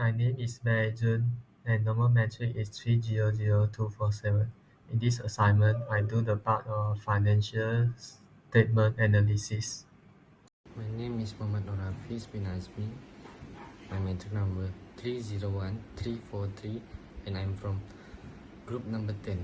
My name is Bae and normal metric is 300247. In this assignment, I do the part of financial statement analysis. My name is Muhammad Nur Hafiz bin Azmi. My metric number 301343 and I'm from group number 10.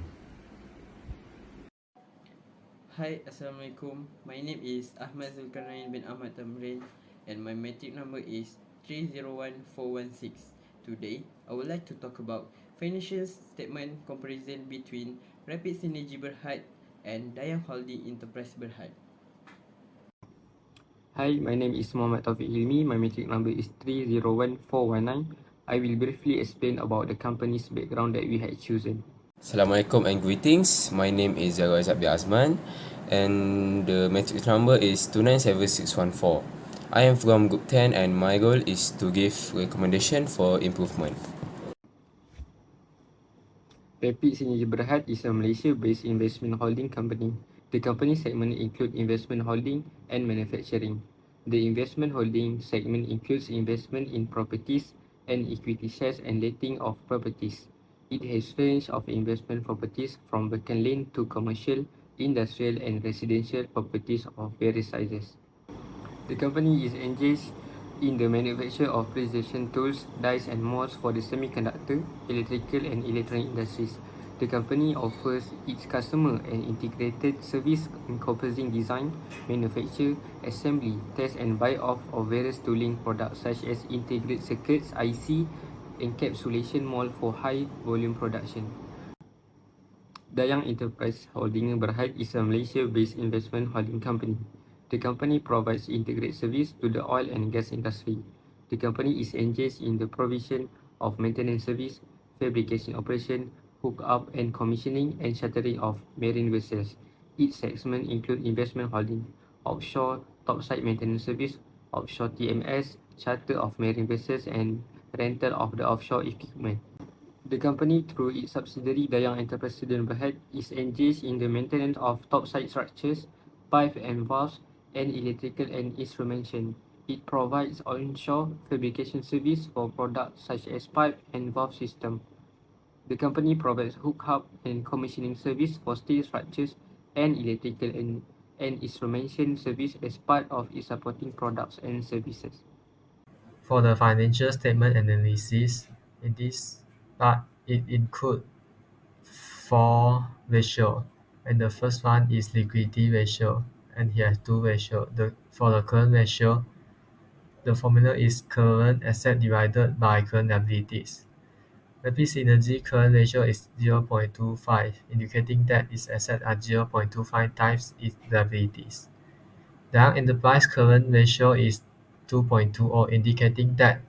Hi, Assalamualaikum. My name is Ahmad Zulkarnain bin Ahmad Tamrin and my metric number is 301416. Today, I would like to talk about financial statement comparison between Rapid Synergy Berhad and Dayang Holding Enterprise Berhad. Hi, my name is Muhammad Taufiq Hilmi. My metric number is 301419. I will briefly explain about the company's background that we had chosen. Assalamualaikum and greetings. My name is Zara Zabdi Azman and the matrix number is 297614. I am from Group 10 and my goal is to give recommendation for improvement. Rapid Synergy Berhad is a Malaysia-based investment holding company. The company segment include investment holding and manufacturing. The investment holding segment includes investment in properties and equity shares and letting of properties. It has range of investment properties from vacant land to commercial, industrial and residential properties of various sizes. The company is engaged in the manufacture of precision tools, dies and molds for the semiconductor, electrical and electronic industries. The company offers its customer an integrated service encompassing design, manufacture, assembly, test and buy-off of various tooling products such as integrated circuits, IC, encapsulation mold for high volume production. Dayang Enterprise Holding Berhad is a Malaysia-based investment holding company. The company provides integrated service to the oil and gas industry. The company is engaged in the provision of maintenance service, fabrication operation, hook-up and commissioning and chartering of marine vessels. Each segment includes investment holding, offshore topside maintenance service, offshore TMS, charter of marine vessels and rental of the offshore equipment. The company, through its subsidiary Dayang Enterprise Student Berhad, is engaged in the maintenance of topside structures, pipe and valves, and electrical and instrumentation. It provides onshore fabrication service for products such as pipe and valve system. The company provides hook-up and commissioning service for steel structures and electrical and instrumentation service as part of its supporting products and services. For the financial statement analysis, in this part, it includes four ratios, and the first one is liquidity ratio, and here two ratios. For the current ratio, the formula is current asset divided by current liabilities. Rapid Synergy current ratio is 0.25, indicating that its assets are 0.25 times its liabilities. Dayang Enterprise current ratio is 2.20, indicating that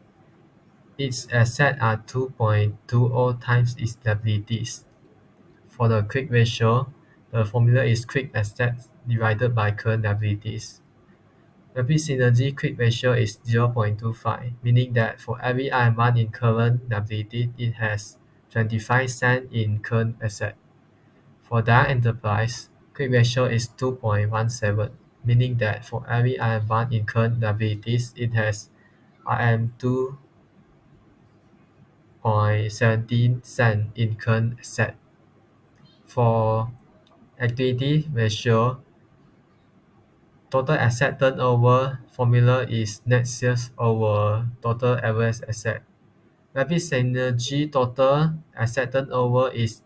its assets are 2.20 times its liabilities. For the quick ratio, the formula is quick assets divided by current liabilities. Rapid Synergy quick ratio is 0.25, meaning that for every IM1 in current liability, it has 25 cents in current asset. For Dayang Enterprise, quick ratio is 2.17, meaning that for every IM1 in current liabilities, it has IM 2.17 cents in current asset. For equity ratio, total asset turnover formula is net sales over total average asset. Rapid Synergy total asset turnover is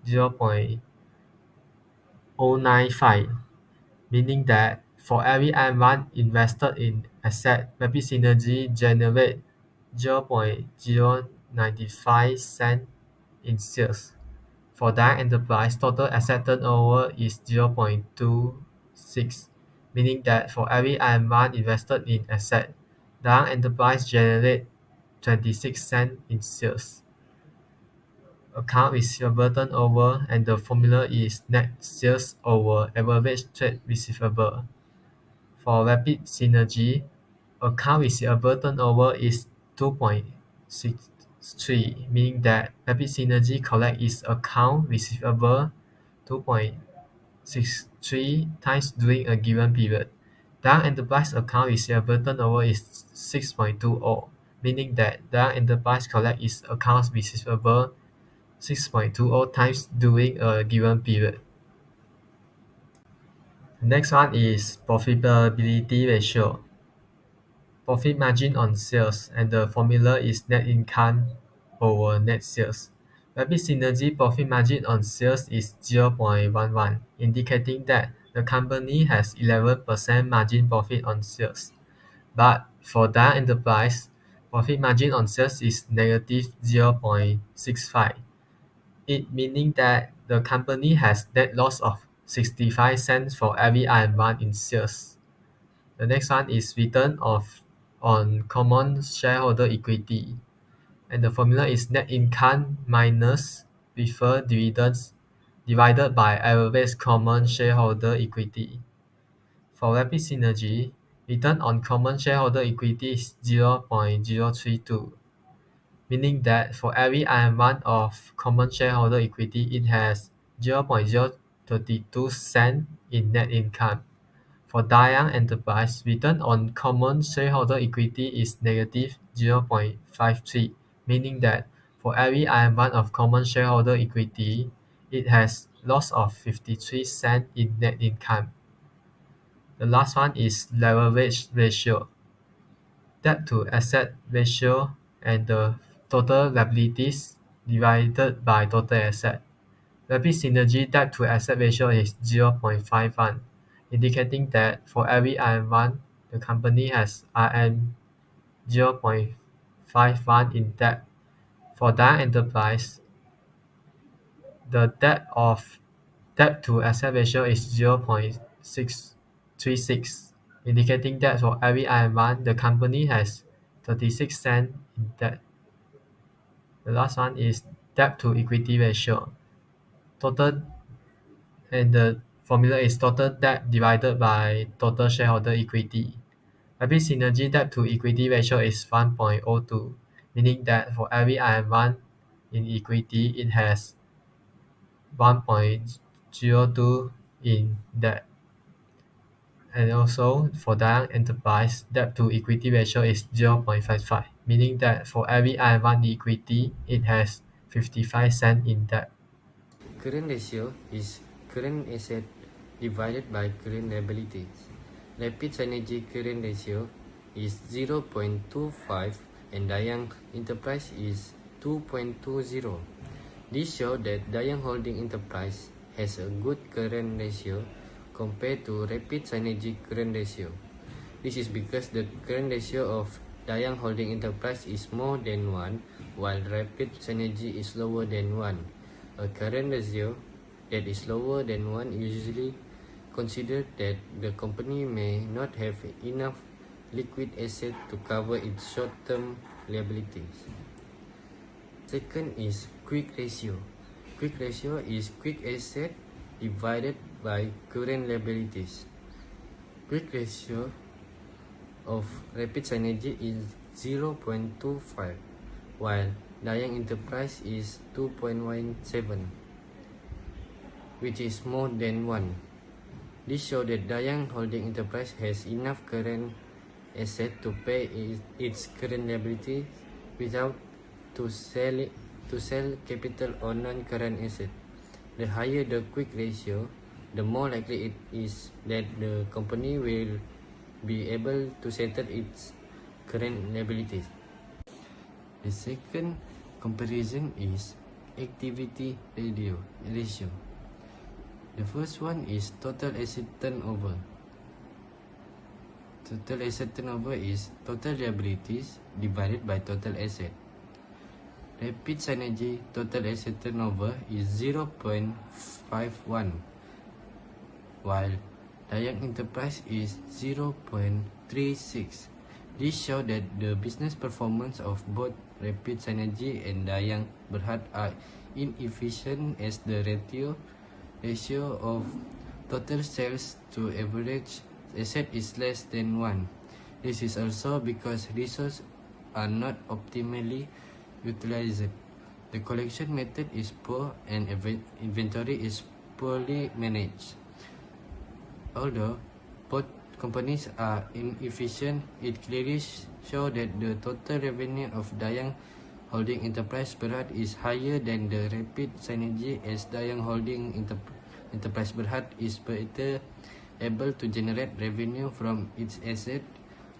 0.095, meaning that for every M1 invested in asset, Rapid Synergy generate 0.095 cent in sales. For Dayang Enterprise, total asset turnover is 0.26, meaning that for every IM1 invested in asset, Dayang Enterprise generate 26 cents in sales. Account receivable turnover and the formula is net sales over average trade receivable. For Rapid Synergy, account receivable turnover is 2.63, meaning that Rapid Synergy collect its account receivable 2.63 times during a given period. Dayang Enterprise account receivable turnover is 6.20, meaning that Dayang Enterprise collect its accounts receivable 6.20 times during a given period. The next one is profitability ratio. Profit margin on sales, and the formula is net income over net sales. Rapid Synergy profit margin on sales is 0.11, indicating that the company has 11% margin profit on sales. But for Dayang Enterprise, profit margin on sales is negative 0.65, it meaning that the company has net loss of 65 cents for every Rm1 in sales. The next one is return on common shareholder equity, and the formula is net income minus preferred dividends divided by average common shareholder equity. For Rapid Synergy, return on common shareholder equity is 0.032, meaning that for every Rm1 of common shareholder equity, it has 0.032 cent in net income. For Dayang Enterprise, return on common shareholder equity is negative 0.53, meaning that for every Rm1 of common shareholder equity, it has loss of 53 cents in net income. The last one is leverage ratio. Debt to asset ratio and the total liabilities divided by total asset. Rapid Synergy debt to asset ratio is 0.51, indicating that for every Rm1, the company has Rm 0.51 in debt. For Dayang Enterprise, the debt to asset ratio is 0.636, indicating that for every Rm1, the company has 36 cents in debt. The last one is debt to equity ratio. Total and the formula is total debt divided by total shareholder equity. Rapid Synergy debt to equity ratio is 1.02, meaning that for every Rm1 in equity, it has 1.02 in debt. And also for Dayang Enterprise, debt to equity ratio is 0.55, meaning that for every Rm1 equity, it has 55 cents in debt. Current ratio is current asset divided by current liabilities. Rapid Synergy current ratio is 0.25 and Dayang Enterprise is 2.20. This shows that Dayang Holding Enterprise has a good current ratio compared to Rapid Synergy current ratio. This is because the current ratio of Dayang Holding Enterprise is more than 1, while Rapid Synergy is lower than 1. A current ratio that is lower than 1 usually considered that the company may not have enough liquid asset to cover its short-term liabilities. Second is quick ratio. Quick ratio is quick asset divided by current liabilities. Quick ratio of Rapid Synergy is 0.25, while Dayang Enterprise is 2.17, which is more than 1. This shows that Dayang Holding Enterprise has enough current asset to pay its current liability without to sell capital or non-current asset. The higher the quick ratio, the more likely it is that the company will be able to settle its current liabilities. The second comparison is activity ratio. The first one is total asset turnover. Total asset turnover is total liabilities divided by total asset. Rapid Synergy total asset turnover is 0.51, while Dayang Enterprise is 0.36. This shows that the business performance of both Rapid Synergy and Dayang Berhad are inefficient as the ratio of total sales to average asset is less than 1. This is also because resources are not optimally utilized. The collection method is poor and inventory is poorly managed. Although both companies are inefficient, it clearly shows that the total revenue of Dayang Holding Enterprise Berhad is higher than the Rapid Synergy, as Dayang Holding Enterprise Berhad is better able to generate revenue from its asset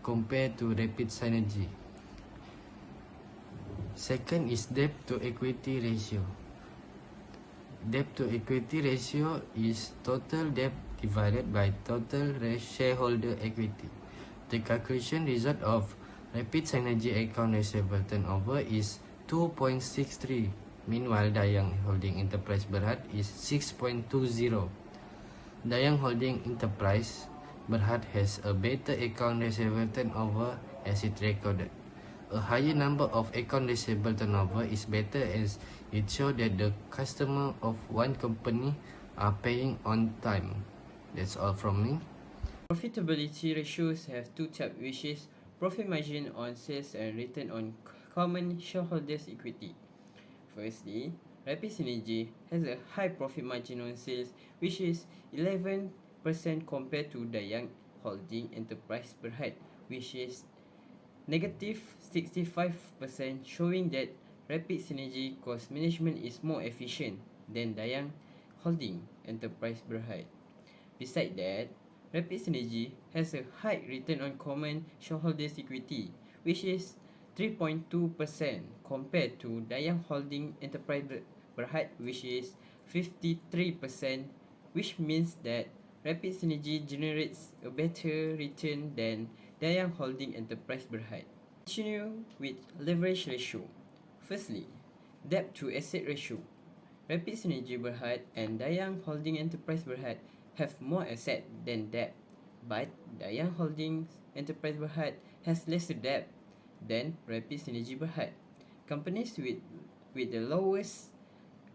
compared to Rapid Synergy. Second is debt to equity ratio. Debt to equity ratio is total debt divided by total shareholder equity. The calculation result of Rapid Synergy account receivable turnover is 2.63. Meanwhile, Dayang Holding Enterprise Berhad is 6.20. Dayang Holding Enterprise Berhad has a better account receivable turnover as it recorded. A higher number of account receivable turnover is better as it shows that the customer of one company are paying on time. That's all from me. Profitability ratios have two types, which is profit margin on sales and return on common shareholders' equity. Firstly, Rapid Synergy has a high profit margin on sales, which is 11% compared to Dayang Holding Enterprise Berhad, which is negative 65%, showing that Rapid Synergy cost management is more efficient than Dayang Holding Enterprise Berhad. Besides that, Rapid Synergy has a high return on common shareholders' equity, which is 3.2% compared to Dayang Holding Enterprise Berhad, which is 53%, which means that Rapid Synergy generates a better return than Dayang Holding Enterprise Berhad. Continue with leverage ratio. Firstly, debt to asset ratio. Rapid Synergy Berhad and Dayang Holding Enterprise Berhad have more asset than debt, but Dayang Holding Enterprise Berhad has lesser debt than Rapid Synergy Berhad. Companies with the lowest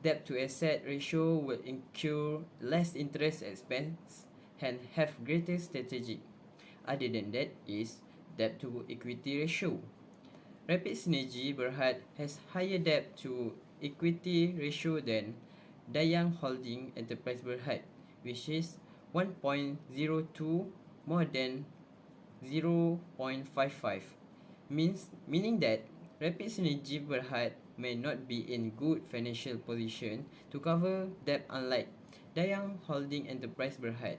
debt to asset ratio will incur less interest expense and have greater strategic. Other than that is debt to equity ratio. Rapid Synergy Berhad has higher debt to equity ratio than Dayang Holding Enterprise Berhad, which is 1.02 more than 0.55, meaning that Rapid Synergy Berhad may not be in good financial position to cover debt, unlike Dayang Holding Enterprise Berhad.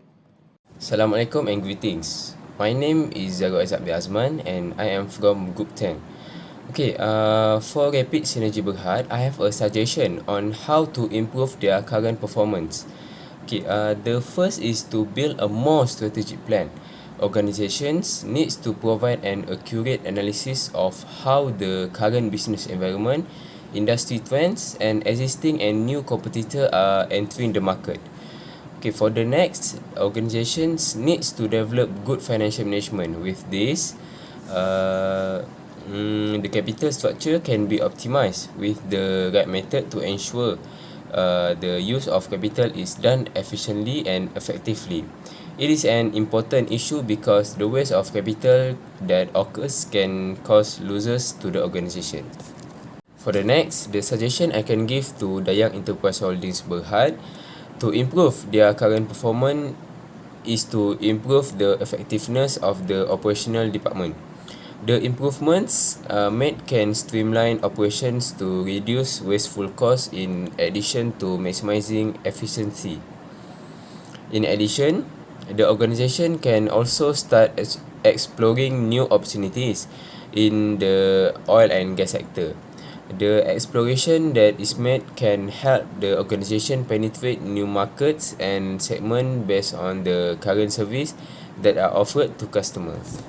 Assalamualaikum and greetings. My name is Zagor Azabdi Azman and I am from Group 10. Okay, for Rapid Synergy Berhad, I have a suggestion on how to improve their current performance. Okay, the first is to build a more strategic plan. Organizations needs to provide an accurate analysis of how the current business environment, industry trends, and existing and new competitors are entering the market. Okay, for the next, organizations needs to develop good financial management. With this, the capital structure can be optimized with the right method to ensure the use of capital is done efficiently and effectively. It is an important issue because the waste of capital that occurs can cause losses to the organization. For the next, the suggestion I can give to Dayang Enterprise Holdings Berhad to improve their current performance is to improve the effectiveness of the operational department. The improvements made can streamline operations to reduce wasteful costs in addition to maximizing efficiency. In addition, the organization can also start exploring new opportunities in the oil and gas sector. The exploration that is made can help the organization penetrate new markets and segments based on the current service that are offered to customers.